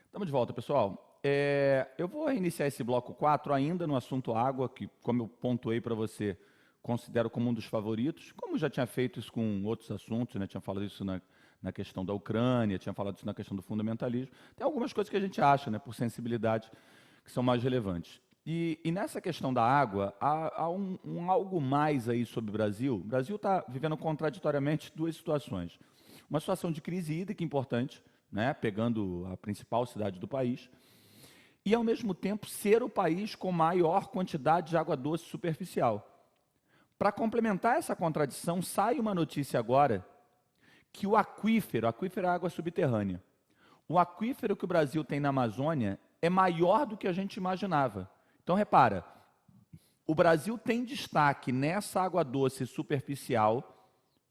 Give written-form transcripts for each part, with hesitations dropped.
Estamos de volta, pessoal. Eu vou reiniciar esse bloco 4 ainda no assunto água, que, como eu pontuei para você, considero como um dos favoritos. Como já tinha feito isso com outros assuntos, né? Tinha falado isso na questão da Ucrânia, tinha falado isso na questão do fundamentalismo. Tem algumas coisas que a gente acha, né, por sensibilidade, que são mais relevantes. E nessa questão da água, há um algo mais aí sobre o Brasil. O Brasil está vivendo contraditoriamente duas situações. Uma situação de crise hídrica importante, né, pegando a principal cidade do país, e, ao mesmo tempo, ser o país com maior quantidade de água doce superficial. Para complementar essa contradição, sai uma notícia agora que o aquífero é água subterrânea, o aquífero que o Brasil tem na Amazônia é maior do que a gente imaginava. Então, repara, o Brasil tem destaque nessa água doce superficial,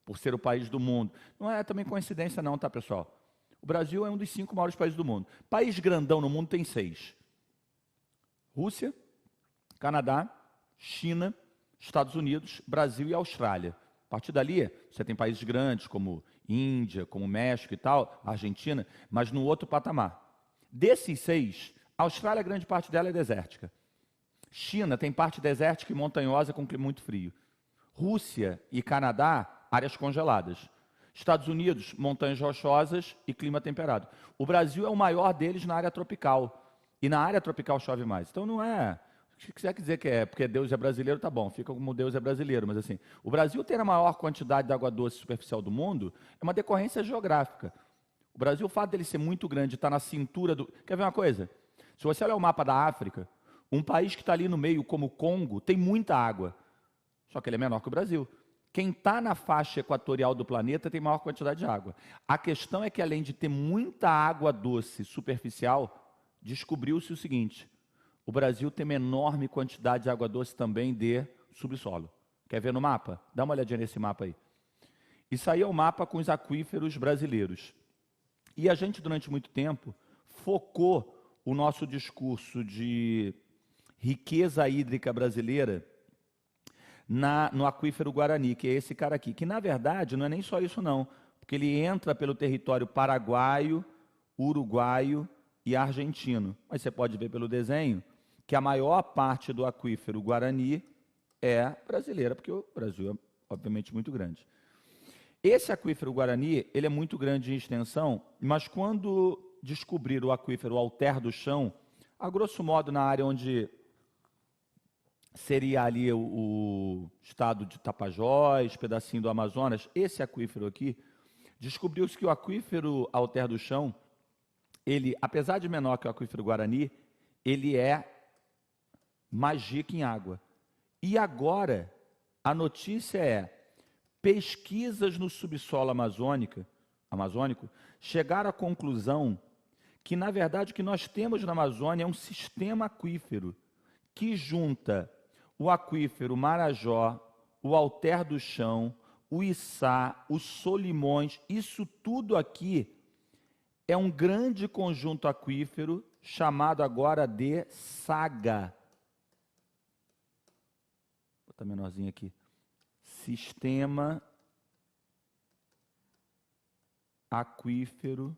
por ser o país do mundo. Não é também coincidência não, tá, pessoal? O Brasil é um dos 5 maiores países do mundo. País grandão no mundo tem 6. Rússia, Canadá, China, Estados Unidos, Brasil e Austrália. A partir dali, você tem países grandes como Índia, como México e tal, Argentina, mas no outro patamar. Desses 6, a Austrália, grande parte dela é desértica. China tem parte desértica e montanhosa com clima muito frio. Rússia e Canadá, áreas congeladas. Estados Unidos, montanhas rochosas e clima temperado. O Brasil é o maior deles na área tropical. E na área tropical chove mais. Então não é... Se quiser dizer que é porque Deus é brasileiro, tá bom, fica como Deus é brasileiro. Mas assim, o Brasil ter a maior quantidade de água doce superficial do mundo é uma decorrência geográfica. O Brasil, o fato dele ser muito grande, estar na cintura do... Quer ver uma coisa? Se você olhar o mapa da África, um país que está ali no meio, como o Congo, tem muita água. Só que ele é menor que o Brasil. Quem está na faixa equatorial do planeta tem maior quantidade de água. A questão é que, além de ter muita água doce superficial, descobriu-se o seguinte: o Brasil tem uma enorme quantidade de água doce também de subsolo. Quer ver no mapa? Dá uma olhadinha nesse mapa aí. Isso aí é o mapa com os aquíferos brasileiros. E a gente, durante muito tempo, focou o nosso discurso de riqueza hídrica brasileira no aquífero Guarani, que é esse cara aqui, que na verdade não é nem só isso não, porque ele entra pelo território paraguaio, uruguaio e argentino. Mas você pode ver pelo desenho que a maior parte do aquífero Guarani é brasileira, porque o Brasil é obviamente muito grande. Esse aquífero Guarani, ele é muito grande em extensão, mas quando descobriram o aquífero Alter do Chão, a grosso modo na área onde seria ali o estado de Tapajós, pedacinho do Amazonas, esse aquífero aqui, descobriu-se que o aquífero Alter do Chão, ele, apesar de menor que o aquífero Guarani, ele é mais rico em água. E agora, a notícia é, pesquisas no subsolo amazônico chegaram à conclusão que, na verdade, o que nós temos na Amazônia é um sistema aquífero que junta o aquífero Marajó, o Alter do Chão, o Içá, os Solimões, isso tudo aqui é um grande conjunto aquífero chamado agora de SAGA. Vou botar menorzinho aqui. Sistema Aquífero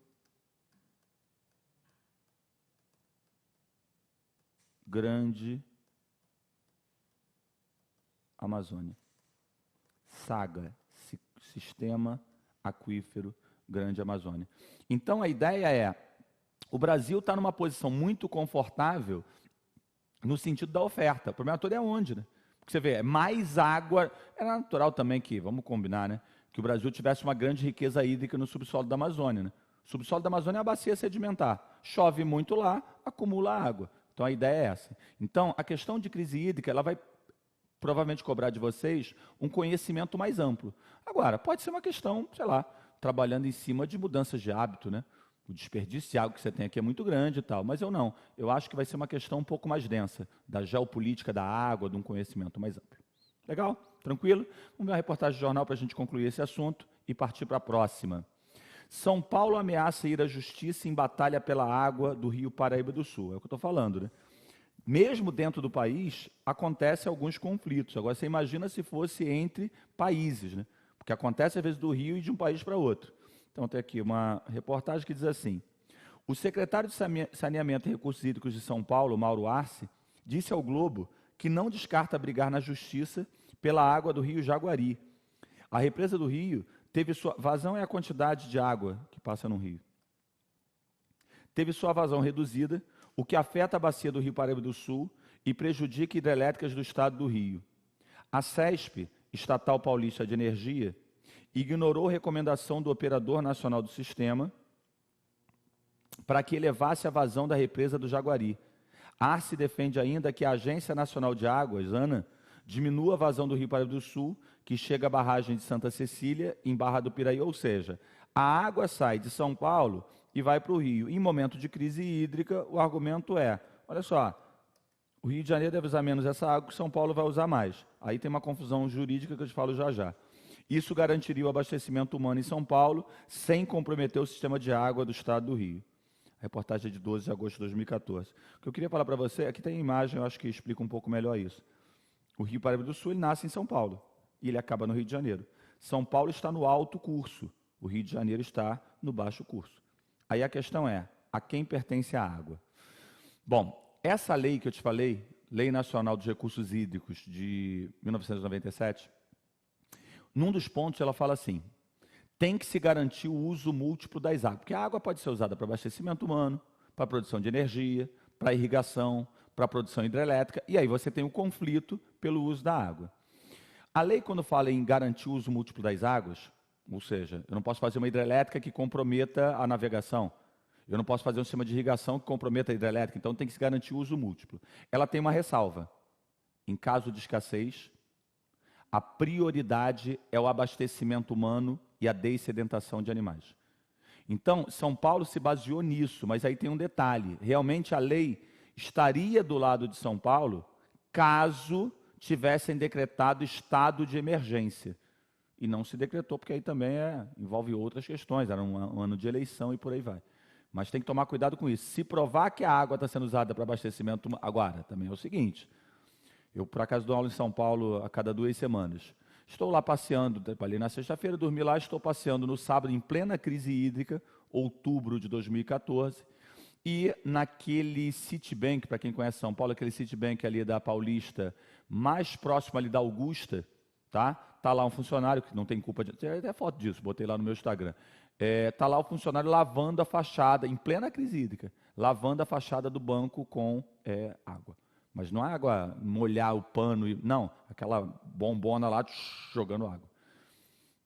Grande Amazônia. SAGA, Sistema Aquífero Grande Amazônia. Então a ideia é, o Brasil está numa posição muito confortável no sentido da oferta. O problema todo é onde, né? Porque você vê, é mais água, é natural também que, vamos combinar, né? Que o Brasil tivesse uma grande riqueza hídrica no subsolo da Amazônia, né? O subsolo da Amazônia é a bacia sedimentar. Chove muito lá, acumula água. Então a ideia é essa. Então a questão de crise hídrica, ela vai provavelmente cobrar de vocês um conhecimento mais amplo. Agora, pode ser uma questão, sei lá, trabalhando em cima de mudanças de hábito, né? O desperdício de água que você tem aqui é muito grande e tal, mas eu não. Eu acho que vai ser uma questão um pouco mais densa, da geopolítica da água, de um conhecimento mais amplo. Legal? Tranquilo? Vamos ver uma reportagem de jornal para a gente concluir esse assunto e partir para a próxima. São Paulo ameaça ir à justiça em batalha pela água do Rio Paraíba do Sul. É o que eu estou falando, né? Mesmo dentro do país, acontecem alguns conflitos. Agora, você imagina se fosse entre países, né? Porque acontece, às vezes, do Rio e de um país para outro. Então, tem aqui uma reportagem que diz assim: O secretário de Saneamento e Recursos Hídricos de São Paulo, Mauro Arce, disse ao Globo que não descarta brigar na justiça pela água do rio Jaguari. A represa do rio teve sua vazão é a quantidade de água que passa no rio. Teve sua vazão reduzida, o que afeta a bacia do Rio Paraíba do Sul e prejudica hidrelétricas do estado do Rio. A CESP, Estatal Paulista de Energia, ignorou recomendação do Operador Nacional do Sistema para que elevasse a vazão da represa do Jaguari. Arce defende ainda que a Agência Nacional de Águas, ANA, diminua a vazão do Rio Paraíba do Sul, que chega à barragem de Santa Cecília, em Barra do Piraí, ou seja, a água sai de São Paulo e vai para o Rio. Em momento de crise hídrica, o argumento é, olha só, o Rio de Janeiro deve usar menos essa água que São Paulo vai usar mais. Aí tem uma confusão jurídica que eu te falo já já. Isso garantiria o abastecimento humano em São Paulo, sem comprometer o sistema de água do estado do Rio. A reportagem é de 12 de agosto de 2014. O que eu queria falar para você, aqui tem a imagem, eu acho que explica um pouco melhor isso. O Rio Paraíba do Sul ele nasce em São Paulo e ele acaba no Rio de Janeiro. São Paulo está no alto curso, o Rio de Janeiro está no baixo curso. Aí a questão é, a quem pertence a água? Bom, essa lei que eu te falei, Lei Nacional dos Recursos Hídricos de 1997, num dos pontos ela fala assim, tem que se garantir o uso múltiplo das águas, porque a água pode ser usada para abastecimento humano, para produção de energia, para irrigação, para produção hidrelétrica, e aí você tem o conflito pelo uso da água. A lei, quando fala em garantir o uso múltiplo das águas, ou seja, eu não posso fazer uma hidrelétrica que comprometa a navegação, eu não posso fazer um sistema de irrigação que comprometa a hidrelétrica, então tem que se garantir o uso múltiplo. Ela tem uma ressalva. Em caso de escassez, a prioridade é o abastecimento humano e a dessedentação de animais. Então, São Paulo se baseou nisso, mas aí tem um detalhe. Realmente a lei estaria do lado de São Paulo caso tivessem decretado estado de emergência. E não se decretou, porque aí também envolve outras questões, era um ano de eleição e por aí vai. Mas tem que tomar cuidado com isso. Se provar que a água está sendo usada para abastecimento... Agora, também é o seguinte, eu, por acaso, dou aula em São Paulo a cada 2 semanas. Estou lá passeando, trabalhei na sexta-feira, dormi lá, estou passeando no sábado, em plena crise hídrica, outubro de 2014, e naquele Citibank, para quem conhece São Paulo, aquele Citibank ali da Paulista, mais próximo ali da Augusta, tá? Tá lá um funcionário, que não tem culpa de... Tem até foto disso, botei lá no meu Instagram. Tá lá o funcionário lavando a fachada, em plena crise hídrica, lavando a fachada do banco com água. Mas não é água molhar o pano, não, aquela bombona lá jogando água.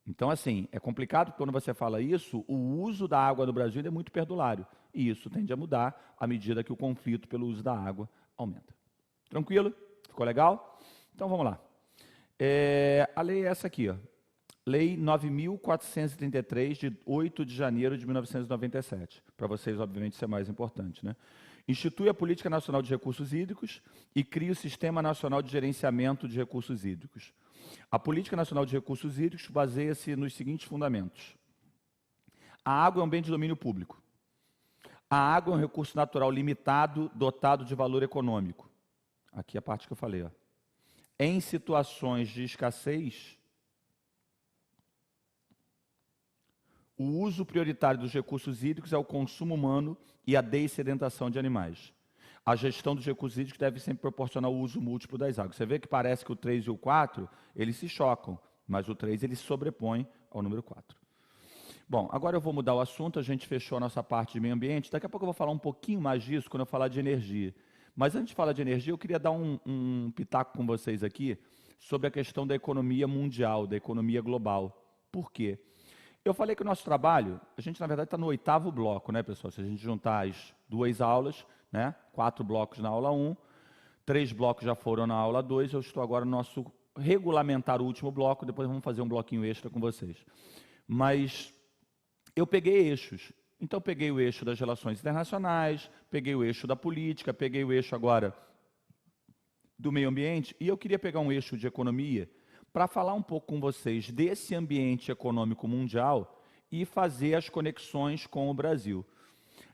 Então, assim, é complicado quando você fala isso, o uso da água no Brasil é muito perdulário. E isso tende a mudar à medida que o conflito pelo uso da água aumenta. Tranquilo? Ficou legal? Então, vamos lá. A lei é essa aqui, ó. Lei 9.433, de 8 de janeiro de 1997. Para vocês, obviamente, isso é mais importante, né? Institui a Política Nacional de Recursos Hídricos e cria o Sistema Nacional de Gerenciamento de Recursos Hídricos. A Política Nacional de Recursos Hídricos baseia-se nos seguintes fundamentos. A água é um bem de domínio público. A água é um recurso natural limitado, dotado de valor econômico. Aqui é a parte que eu falei, ó. Em situações de escassez, o uso prioritário dos recursos hídricos é o consumo humano e a dessedentação de animais. A gestão dos recursos hídricos deve sempre proporcionar o uso múltiplo das águas. Você vê que parece que o 3 e o 4, eles se chocam, mas o 3 ele se sobrepõe ao número 4. Bom, agora eu vou mudar o assunto, a gente fechou a nossa parte de meio ambiente, daqui a pouco eu vou falar um pouquinho mais disso quando eu falar de energia. Mas antes de falar de energia, eu queria dar um pitaco com vocês aqui sobre a questão da economia mundial, da economia global. Por quê? Eu falei que o nosso trabalho, a gente na verdade está no 8º bloco, né, pessoal? Se a gente juntar as 2 aulas, né, 4 blocos na aula 1, 3 blocos já foram na aula 2, eu estou agora no nosso regulamentar o último bloco, depois vamos fazer um bloquinho extra com vocês. Mas eu peguei eixos. Então, eu peguei o eixo das relações internacionais, peguei o eixo da política, peguei o eixo agora do meio ambiente, e eu queria pegar um eixo de economia para falar um pouco com vocês desse ambiente econômico mundial e fazer as conexões com o Brasil.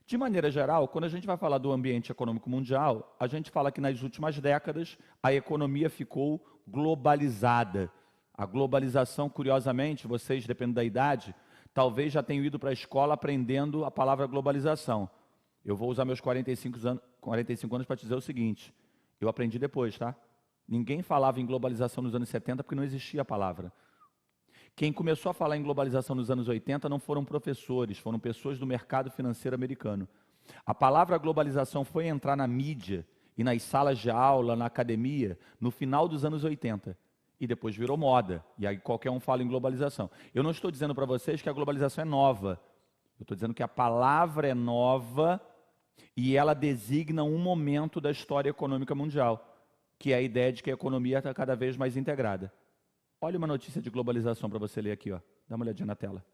De maneira geral, quando a gente vai falar do ambiente econômico mundial, a gente fala que nas últimas décadas a economia ficou globalizada. A globalização, curiosamente, vocês, dependendo da idade, talvez já tenham ido para a escola aprendendo a palavra globalização. Eu vou usar meus 45 anos para te dizer o seguinte, eu aprendi depois, tá? Ninguém falava em globalização nos anos 70 porque não existia a palavra. Quem começou a falar em globalização nos anos 80 não foram professores, foram pessoas do mercado financeiro americano. A palavra globalização foi entrar na mídia e nas salas de aula, na academia, no final dos anos 80. E depois virou moda. E aí qualquer um fala em globalização. Eu não estou dizendo para vocês que a globalização é nova. Eu estou dizendo que a palavra é nova e ela designa um momento da história econômica mundial, que é a ideia de que a economia está cada vez mais integrada. Olha uma notícia de globalização para você ler aqui, ó. Dá uma olhadinha na tela.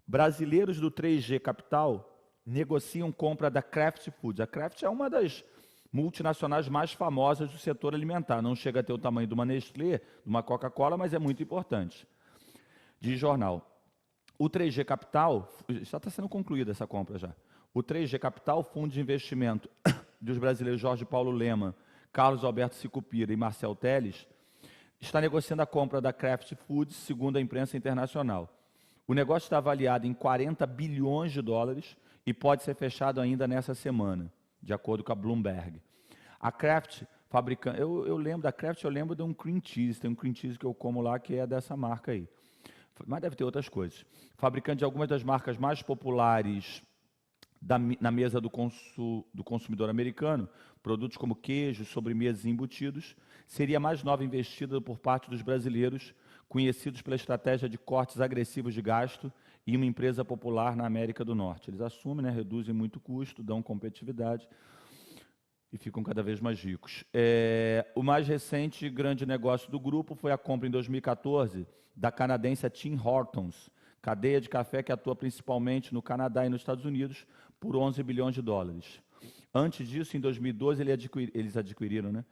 Brasileiros do 3G Capital negociam compra da Kraft Foods. A Kraft é uma das multinacionais mais famosas do setor alimentar. Não chega a ter o tamanho de uma Nestlé, de uma Coca-Cola, mas é muito importante. Diz jornal. O 3G Capital, já está sendo concluída essa compra já. O 3G Capital, fundo de investimento dos brasileiros Jorge Paulo Lema, Carlos Alberto Sicupira e Marcel Telles, está negociando a compra da Kraft Foods, segundo a imprensa internacional. O negócio está avaliado em 40 bilhões de dólares e pode ser fechado ainda nessa semana, de acordo com a Bloomberg. A Kraft, fabricante, eu lembro da Kraft, eu lembro de um cream cheese, tem um cream cheese que eu como lá que é dessa marca aí. Mas deve ter outras coisas. Fabricante de algumas das marcas mais populares na mesa do consumidor americano, produtos como queijos, sobremesas e embutidos, seria a mais nova investida por parte dos brasileiros, conhecidos pela estratégia de cortes agressivos de gasto e uma empresa popular na América do Norte. Eles assumem, né, reduzem muito custo, dão competitividade e ficam cada vez mais ricos. O mais recente grande negócio do grupo foi a compra em 2014 da canadense Tim Hortons, cadeia de café que atua principalmente no Canadá e nos Estados Unidos, por 11 bilhões de dólares. Antes disso, em 2012, eles adquiriram, né?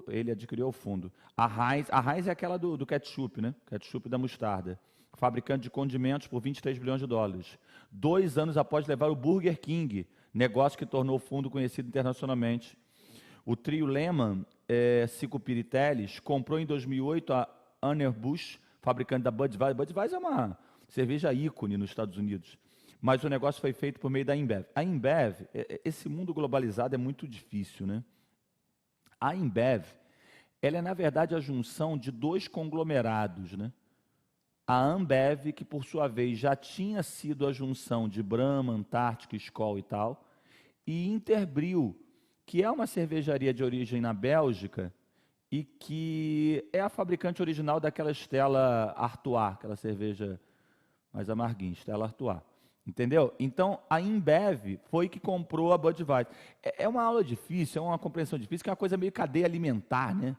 Ele adquiriu o fundo. A Heinz é aquela do ketchup, né? Ketchup da mostarda. Fabricante de condimentos por 23 bilhões de dólares. 2 anos após levar o Burger King, negócio que tornou o fundo conhecido internacionalmente. O trio Lehman, Sicupira e Telles, comprou em 2008 a Anheuser-Busch, fabricante da Budweiser. Budweiser é uma cerveja ícone nos Estados Unidos. Mas o negócio foi feito por meio da Ambev. A Ambev, esse mundo globalizado é muito difícil, né? A Ambev, ela é, na verdade, a junção de 2 conglomerados, né? A Ambev, que por sua vez já tinha sido a junção de Brahma, Antártica, Skol e tal, e Interbrew, que é uma cervejaria de origem na Bélgica e que é a fabricante original daquela Stella Artois, aquela cerveja mais amarguinha, Stella Artois. Entendeu? Então, a Ambev foi que comprou a Budweiser. É uma aula difícil, é uma compreensão difícil, que é uma coisa meio cadeia alimentar, né?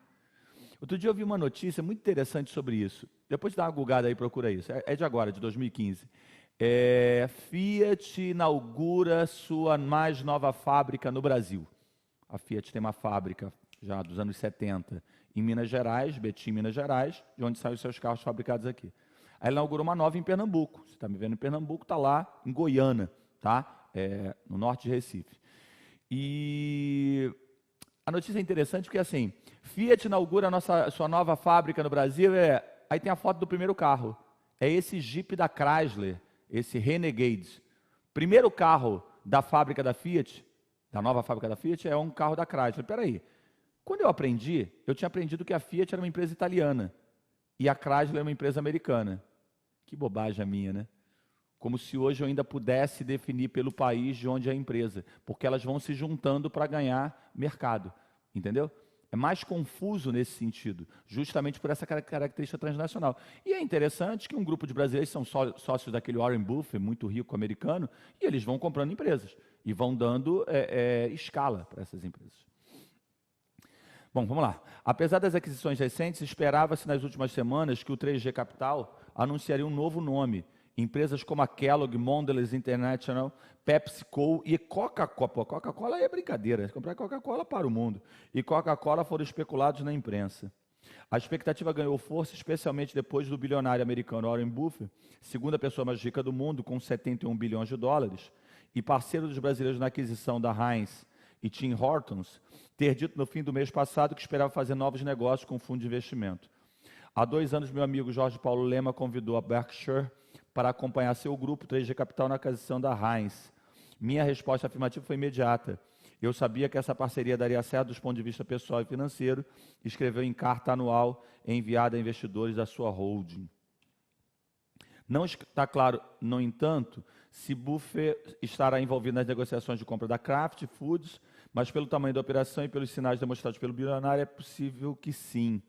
Outro dia eu vi uma notícia muito interessante sobre isso. Depois dá uma googada aí, procura isso. É de agora, de 2015. Fiat inaugura sua mais nova fábrica no Brasil. A Fiat tem uma fábrica já dos anos 70 em Minas Gerais, Betim, Minas Gerais, de onde saem os seus carros fabricados aqui. Aí ela inaugurou uma nova em Pernambuco. Você está me vendo em Pernambuco, está lá em Goiânia, tá? No norte de Recife. E a notícia é interessante porque, assim, Fiat inaugura sua nova fábrica no Brasil, aí tem a foto do primeiro carro. É esse Jeep da Chrysler, esse Renegade. Primeiro carro da fábrica da Fiat, da nova fábrica da Fiat, é um carro da Chrysler. Espera aí. Quando eu tinha aprendido que a Fiat era uma empresa italiana e a Chrysler é uma empresa americana. Que bobagem a minha, né? Como se hoje eu ainda pudesse definir pelo país de onde é a empresa, porque elas vão se juntando para ganhar mercado, entendeu? É mais confuso nesse sentido, justamente por essa característica transnacional. E é interessante que um grupo de brasileiros são sócios daquele Warren Buffett, muito rico americano, e eles vão comprando empresas e vão dando escala para essas empresas. Bom, vamos lá. Apesar das aquisições recentes, esperava-se nas últimas semanas que o 3G Capital anunciaria um novo nome. Empresas como a Kellogg, Mondelez International, PepsiCo e Coca-Cola. Pô, Coca-Cola é brincadeira. Comprar Coca-Cola para o mundo. E Coca-Cola foram especulados na imprensa. A expectativa ganhou força, especialmente depois do bilionário americano Warren Buffett, segunda pessoa mais rica do mundo, com 71 bilhões de dólares, e parceiro dos brasileiros na aquisição da Heinz e Tim Hortons, ter dito no fim do mês passado que esperava fazer novos negócios com o fundo de investimento. Há 2 anos, meu amigo Jorge Paulo Lema convidou a Berkshire para acompanhar seu grupo 3G Capital na aquisição da Heinz. Minha resposta afirmativa foi imediata. Eu sabia que essa parceria daria certo dos pontos de vista pessoal e financeiro, escreveu em carta anual enviada a investidores da sua holding. Não está claro, no entanto, se Buffett estará envolvido nas negociações de compra da Kraft Foods, mas pelo tamanho da operação e pelos sinais demonstrados pelo bilionário, é possível que sim.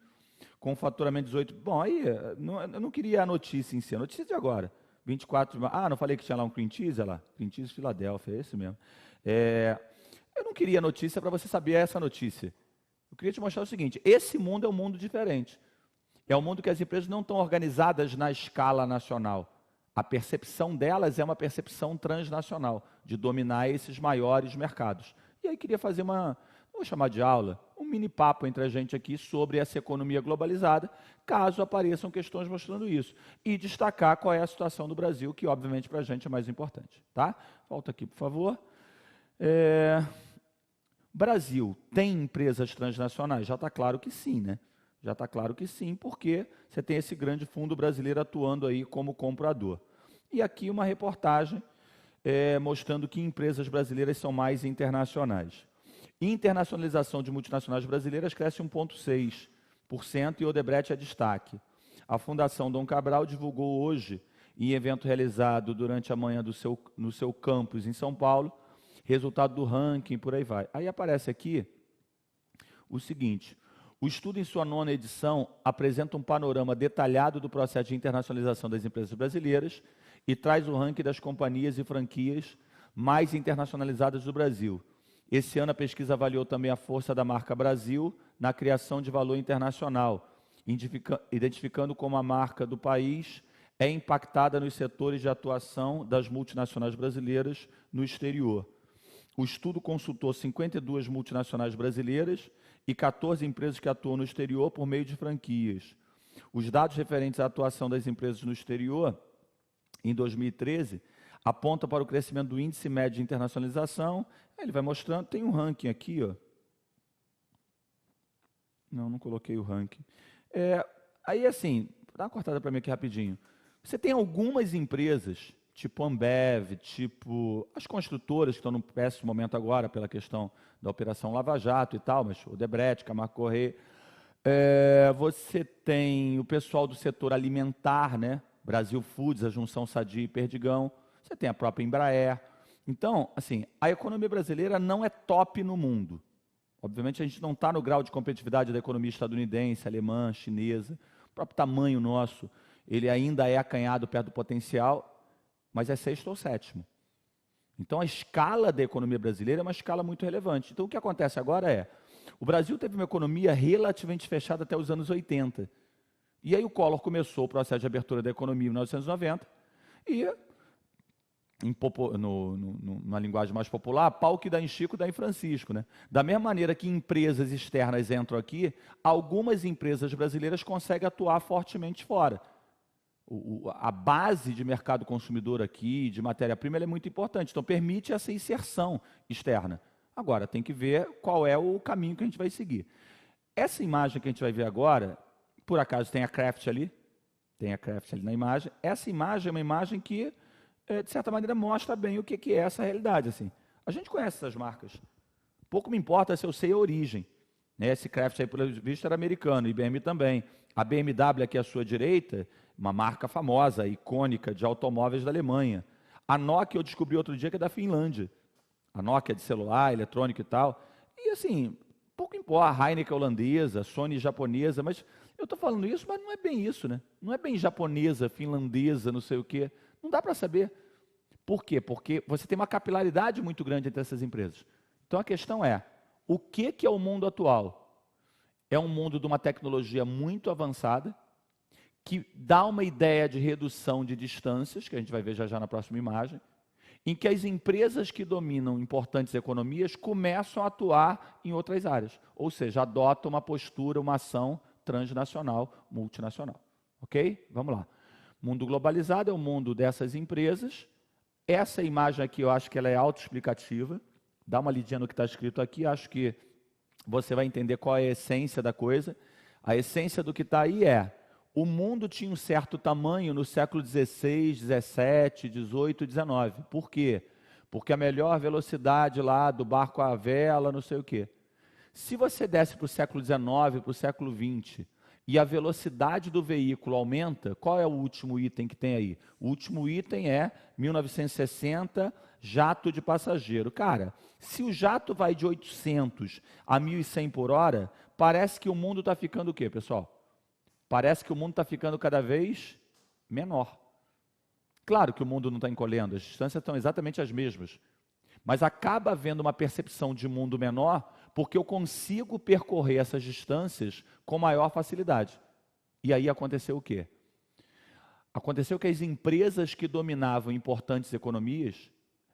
Com faturamento 18... Bom, aí eu não queria a notícia em si, a notícia de agora. 24 de... Ah, não falei que tinha lá um cream cheese? Olha lá, cream cheese Filadélfia, é esse mesmo. Eu não queria a notícia para você saber essa notícia. Eu queria te mostrar o seguinte, esse mundo é um mundo diferente. É um mundo que as empresas não estão organizadas na escala nacional. A percepção delas é uma percepção transnacional, de dominar esses maiores mercados. E aí queria fazer não vou chamar de aula, um mini papo entre a gente aqui sobre essa economia globalizada, caso apareçam questões mostrando isso. E destacar qual é a situação do Brasil, que obviamente para a gente é mais importante. Tá? Volta aqui, por favor. Brasil tem empresas transnacionais? Já está claro que sim, né? Já está claro que sim, porque você tem esse grande fundo brasileiro atuando aí como comprador. E aqui uma reportagem mostrando que empresas brasileiras são mais internacionais. Internacionalização de multinacionais brasileiras cresce 1,6% e Odebrecht é destaque. A Fundação Dom Cabral divulgou hoje, em evento realizado durante a manhã no seu campus em São Paulo, resultado do ranking, por aí vai. Aí aparece aqui o seguinte: o estudo, em sua 9ª edição, apresenta um panorama detalhado do processo de internacionalização das empresas brasileiras e traz o ranking das companhias e franquias mais internacionalizadas do Brasil. Esse ano, a pesquisa avaliou também a força da marca Brasil na criação de valor internacional, identificando como a marca do país é impactada nos setores de atuação das multinacionais brasileiras no exterior. O estudo consultou 52 multinacionais brasileiras e 14 empresas que atuam no exterior por meio de franquias. Os dados referentes à atuação das empresas no exterior, em 2013, apontam para o crescimento do índice médio de internacionalização. Ele vai mostrando, tem um ranking aqui, ó. Não coloquei o ranking. Aí, assim, dá uma cortada para mim aqui rapidinho. Você tem algumas empresas, tipo Ambev, tipo as construtoras que estão num péssimo momento agora pela questão da Operação Lava Jato e tal, mas Odebrecht, Camargo Corrêa. Você tem o pessoal do setor alimentar, né? Brasil Foods, a junção Sadia e Perdigão. Você tem a própria Embraer. Então, assim, a economia brasileira não é top no mundo. Obviamente, a gente não está no grau de competitividade da economia estadunidense, alemã, chinesa. O próprio tamanho nosso, ele ainda é acanhado perto do potencial, mas é 6º ou 7º. Então, a escala da economia brasileira é uma escala muito relevante. Então, o que acontece agora o Brasil teve uma economia relativamente fechada até os anos 80. E aí o Collor começou o processo de abertura da economia em 1990 e, numa linguagem mais popular, pau que dá em Chico, dá em Francisco. Né? Da mesma maneira que empresas externas entram aqui, algumas empresas brasileiras conseguem atuar fortemente fora. A base de mercado consumidor aqui, de matéria-prima, é muito importante. Então, permite essa inserção externa. Agora, tem que ver qual é o caminho que a gente vai seguir. Essa imagem que a gente vai ver agora, por acaso tem a Kraft ali? Tem a Kraft ali na imagem. Essa imagem é uma imagem que, de certa maneira, mostra bem o que é essa realidade. Assim. A gente conhece essas marcas. Pouco me importa se eu sei a origem. Né? Esse Kraft aí, pelo visto, era americano, IBM também. A BMW aqui à sua direita, uma marca famosa, icônica, de automóveis da Alemanha. A Nokia eu descobri outro dia que é da Finlândia. A Nokia de celular, eletrônico e tal. E assim, pouco importa, a Heineken holandesa, a Sony japonesa, mas eu estou falando isso, mas não é bem isso, né? Não é bem japonesa, finlandesa, não sei o quê. Não dá para saber. Por quê? Porque você tem uma capilaridade muito grande entre essas empresas. Então a questão é, o que é o mundo atual? É um mundo de uma tecnologia muito avançada, que dá uma ideia de redução de distâncias, que a gente vai ver já na próxima imagem, em que as empresas que dominam importantes economias começam a atuar em outras áreas, ou seja, adotam uma postura, uma ação transnacional, multinacional. Ok? Vamos lá. Mundo globalizado é o mundo dessas empresas. Essa imagem aqui eu acho que ela é autoexplicativa. Dá uma lidinha no que está escrito aqui, acho que você vai entender qual é a essência da coisa. A essência do que está aí o mundo tinha um certo tamanho no século XVI, XVII, XVIII, XIX. Por quê? porque a melhor velocidade lá do barco à vela, não sei o quê. Se você desce para o século XIX, para o século XX, e a velocidade do veículo aumenta, qual é o último item que tem aí? O último item é 1960, jato de passageiro. Cara, se o jato vai de 800 a 1.100 por hora, parece que o mundo está ficando o quê, pessoal? Parece que o mundo está ficando cada vez menor. Claro que o mundo não está encolhendo, as distâncias estão exatamente as mesmas. Mas acaba havendo uma percepção de mundo menor porque eu consigo percorrer essas distâncias com maior facilidade. E aí aconteceu o quê? Aconteceu que as empresas que dominavam importantes economias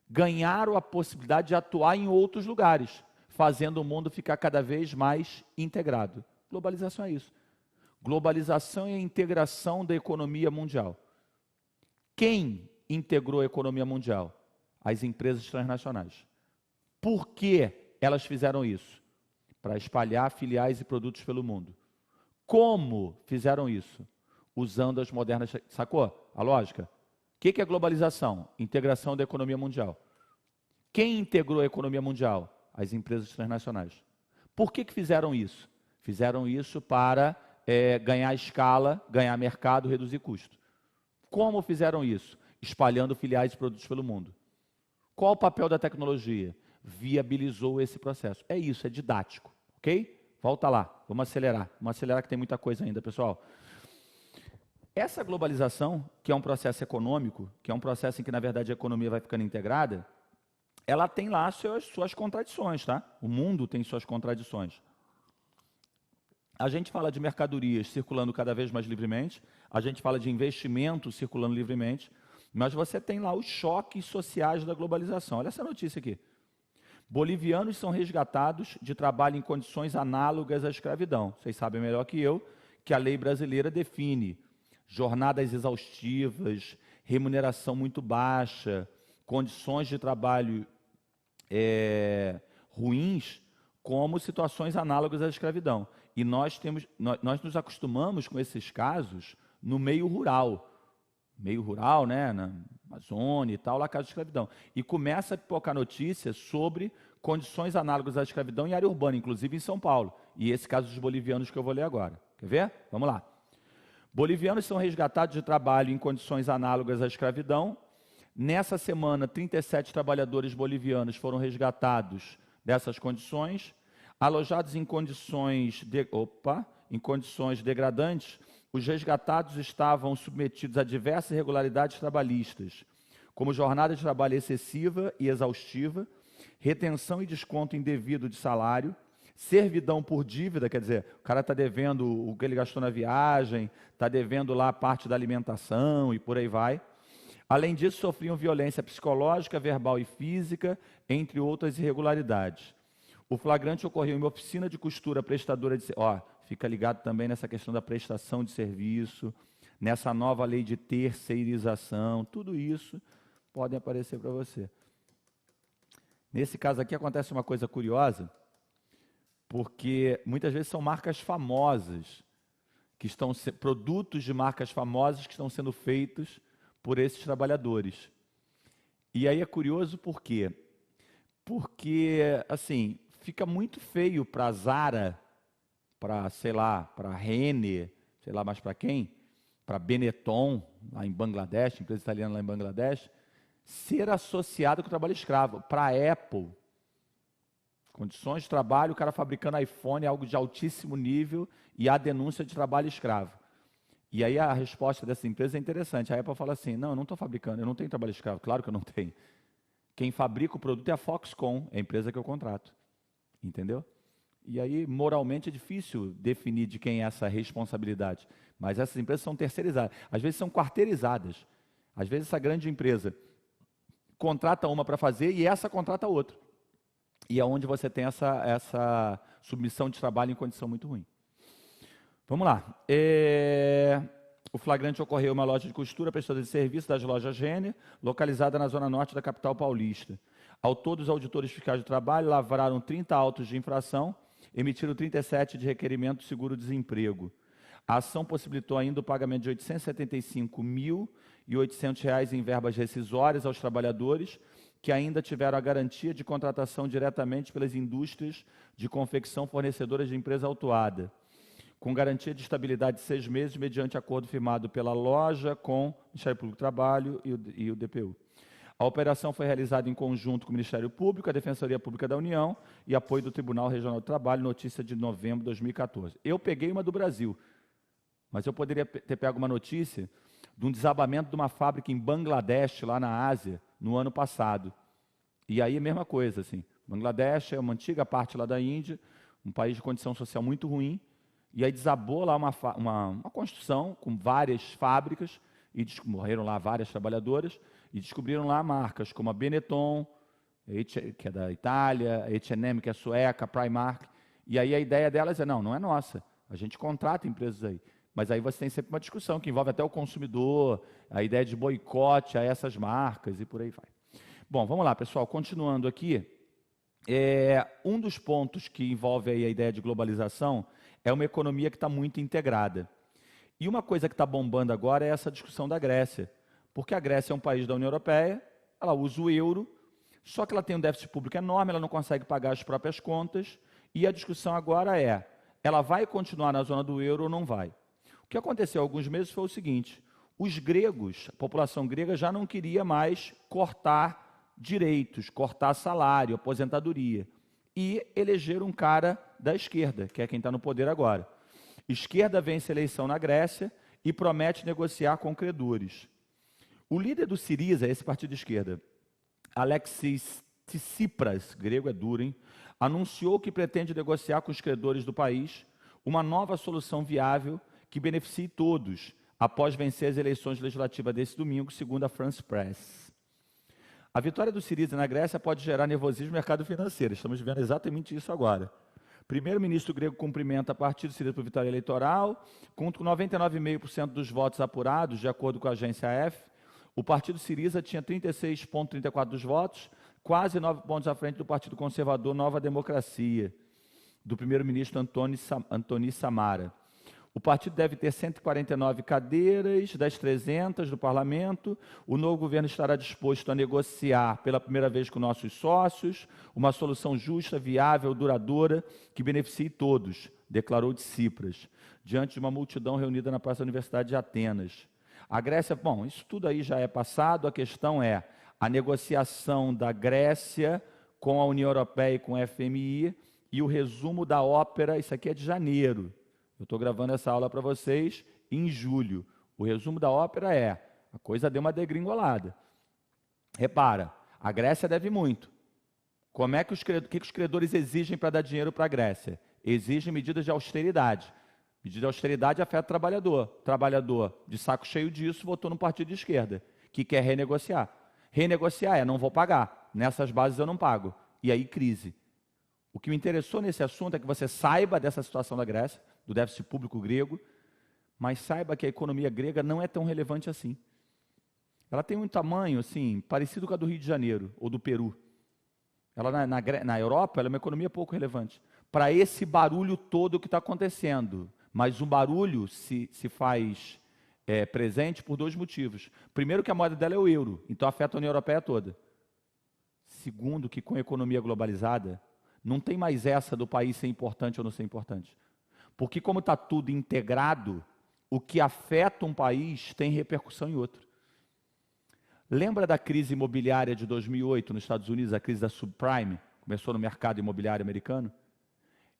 ganharam a possibilidade de atuar em outros lugares, fazendo o mundo ficar cada vez mais integrado. Globalização é isso. Globalização é a integração da economia mundial. Quem integrou a economia mundial? As empresas transnacionais. Por que elas fizeram isso? Para espalhar filiais e produtos pelo mundo. Como fizeram isso? Usando as modernas... Sacou a lógica? O que é globalização? Integração da economia mundial. Quem integrou a economia mundial? As empresas transnacionais. Por que fizeram isso? Fizeram isso para ganhar escala, ganhar mercado, reduzir custo. Como fizeram isso? Espalhando filiais e produtos pelo mundo. Qual o papel da tecnologia? Viabilizou esse processo. É isso, é didático, ok? Volta lá, vamos acelerar que tem muita coisa ainda, pessoal. Essa globalização, que é um processo econômico, que é um processo em que, na verdade, a economia vai ficando integrada, ela tem lá suas contradições, tá? O mundo tem suas contradições. A gente fala de mercadorias circulando cada vez mais livremente, a gente fala de investimentos circulando livremente, mas você tem lá os choques sociais da globalização. Olha essa notícia aqui. Bolivianos são resgatados de trabalho em condições análogas à escravidão. Vocês sabem melhor que eu que a lei brasileira define jornadas exaustivas, remuneração muito baixa, condições de trabalho ruins, como situações análogas à escravidão. E nós nos acostumamos com esses casos no meio rural, né, na Amazônia e tal, lá caso de escravidão. E começa a pipocar notícias sobre condições análogas à escravidão em área urbana, inclusive em São Paulo. E esse caso dos bolivianos que eu vou ler agora. Quer ver? Vamos lá. Bolivianos são resgatados de trabalho em condições análogas à escravidão. Nessa semana, 37 trabalhadores bolivianos foram resgatados dessas condições. Alojados em condições degradantes, os resgatados estavam submetidos a diversas irregularidades trabalhistas, como jornada de trabalho excessiva e exaustiva, retenção e desconto indevido de salário, servidão por dívida, quer dizer, o cara está devendo o que ele gastou na viagem, está devendo lá a parte da alimentação e por aí vai. Além disso, sofriam violência psicológica, verbal e física, entre outras irregularidades. O flagrante ocorreu em uma oficina de costura prestadora de... fica ligado também nessa questão da prestação de serviço, nessa nova lei de terceirização, tudo isso pode aparecer para você. Nesse caso aqui acontece uma coisa curiosa, porque muitas vezes são marcas famosas, produtos de marcas famosas que estão sendo feitos por esses trabalhadores. E aí é curioso por quê? Porque, assim, fica muito feio para a Zara, para, sei lá, para a Renner, sei lá mais para quem, para Benetton, lá em Bangladesh, empresa italiana lá em Bangladesh, ser associado com o trabalho escravo. Para a Apple, condições de trabalho, o cara fabricando iPhone, algo de altíssimo nível, e a denúncia de trabalho escravo. E aí a resposta dessa empresa é interessante. A Apple fala assim, não, eu não estou fabricando, eu não tenho trabalho escravo. Claro que eu não tenho. Quem fabrica o produto é a Foxconn, é a empresa que eu contrato. Entendeu? E aí, moralmente, é difícil definir de quem é essa responsabilidade. Mas essas empresas são terceirizadas. Às vezes são quarteirizadas. Às vezes essa grande empresa contrata uma para fazer e essa contrata outra. E é onde você tem essa submissão de trabalho em condição muito ruim. Vamos lá. O flagrante ocorreu em uma loja de costura, prestadora de serviço das lojas Renner, localizada na zona norte da capital paulista. Ao todo, os auditores fiscais do trabalho lavraram 30 autos de infração, emitiram 37 de requerimento de seguro-desemprego. A ação possibilitou ainda o pagamento de R$ 875.800 em verbas rescisórias aos trabalhadores que ainda tiveram a garantia de contratação diretamente pelas indústrias de confecção fornecedoras de empresa autuada, com garantia de estabilidade de 6 meses, mediante acordo firmado pela loja com o Ministério Público do Trabalho e o DPU. A operação foi realizada em conjunto com o Ministério Público, a Defensoria Pública da União e apoio do Tribunal Regional do Trabalho, notícia de novembro de 2014. Eu peguei uma do Brasil, mas eu poderia ter pego uma notícia de um desabamento de uma fábrica em Bangladesh, lá na Ásia, no ano passado. E aí a mesma coisa, assim, Bangladesh é uma antiga parte lá da Índia, um país de condição social muito ruim, e aí desabou lá uma construção com várias fábricas, e morreram lá várias trabalhadoras, e descobriram lá marcas como a Benetton, que é da Itália, a H&M, que é sueca, a Primark, e aí a ideia delas é, não é nossa, a gente contrata empresas aí. Mas aí você tem sempre uma discussão que envolve até o consumidor, a ideia de boicote a essas marcas e por aí vai. Bom, vamos lá, pessoal, continuando aqui. Um dos pontos que envolve aí a ideia de globalização é uma economia que está muito integrada. E uma coisa que está bombando agora é essa discussão da Grécia. Porque a Grécia é um país da União Europeia, ela usa o euro, só que ela tem um déficit público enorme, ela não consegue pagar as próprias contas, e a discussão agora é, ela vai continuar na zona do euro ou não vai? O que aconteceu há alguns meses foi o seguinte, os gregos, a população grega já não queria mais cortar direitos, cortar salário, aposentadoria, e elegeram um cara da esquerda, que é quem está no poder agora. Esquerda vence a eleição na Grécia e promete negociar com credores. O líder do Siriza, esse partido de esquerda, Alexis Tsipras, grego é duro, hein? Anunciou que pretende negociar com os credores do país uma nova solução viável que beneficie todos, após vencer as eleições legislativas desse domingo, segundo a France Press. A vitória do Siriza na Grécia pode gerar nervosismo no mercado financeiro. Estamos vendo exatamente isso agora. Primeiro-ministro grego cumprimenta a partido Siriza por vitória eleitoral, com 99,5% dos votos apurados, de acordo com a agência AF. O partido Siriza tinha 36,34% dos votos, quase 9 pontos à frente do Partido Conservador Nova Democracia, do primeiro-ministro Antoni Samara. O partido deve ter 149 cadeiras das 300 do parlamento. O novo governo estará disposto a negociar pela primeira vez com nossos sócios uma solução justa, viável, duradoura, que beneficie todos, declarou Tsipras, diante de uma multidão reunida na Praça da Universidade de Atenas. A Grécia, bom, isso tudo aí já é passado, a questão é a negociação da Grécia com a União Europeia e com o FMI e o resumo da ópera, isso aqui é de janeiro. Eu estou gravando essa aula para vocês em julho. O resumo da ópera é, a coisa deu uma degringolada. Repara, a Grécia deve muito. Como é que os credores exigem para dar dinheiro para a Grécia? Exigem medidas de austeridade. Medida de austeridade afeta o trabalhador. Trabalhador, de saco cheio disso, votou no partido de esquerda, que quer renegociar. Renegociar não vou pagar. Nessas bases eu não pago. E aí, crise. O que me interessou nesse assunto é que você saiba dessa situação da Grécia, do déficit público grego, mas saiba que a economia grega não é tão relevante assim. Ela tem um tamanho, assim, parecido com a do Rio de Janeiro, ou do Peru. Ela, na Europa, ela é uma economia pouco relevante. Para esse barulho todo que está acontecendo. Mas o barulho se faz presente por dois motivos. Primeiro, que a moeda dela é o euro, então afeta a União Europeia toda. Segundo, que com a economia globalizada, não tem mais essa do país ser importante ou não ser importante. Porque como está tudo integrado, o que afeta um país tem repercussão em outro. Lembra da crise imobiliária de 2008 nos Estados Unidos, a crise da subprime? Começou no mercado imobiliário americano?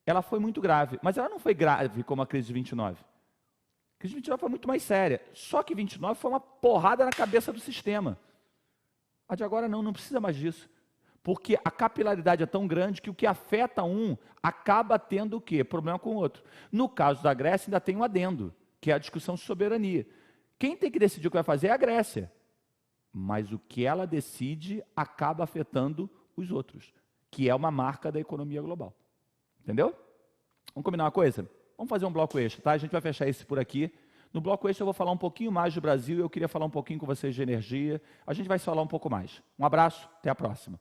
Ela foi muito grave, mas ela não foi grave como a crise de 29. A crise de 29 foi muito mais séria, só que 29 foi uma porrada na cabeça do sistema. A de agora não precisa mais disso. Porque a capilaridade é tão grande que o que afeta um acaba tendo o quê? Problema com o outro. No caso da Grécia ainda tem um adendo, que é a discussão de soberania. Quem tem que decidir o que vai fazer é a Grécia. Mas o que ela decide acaba afetando os outros, que é uma marca da economia global. Entendeu? Vamos combinar uma coisa? Vamos fazer um bloco extra, tá? A gente vai fechar esse por aqui. No bloco extra eu vou falar um pouquinho mais do Brasil, eu queria falar um pouquinho com vocês de energia. A gente vai falar um pouco mais. Um abraço, até a próxima.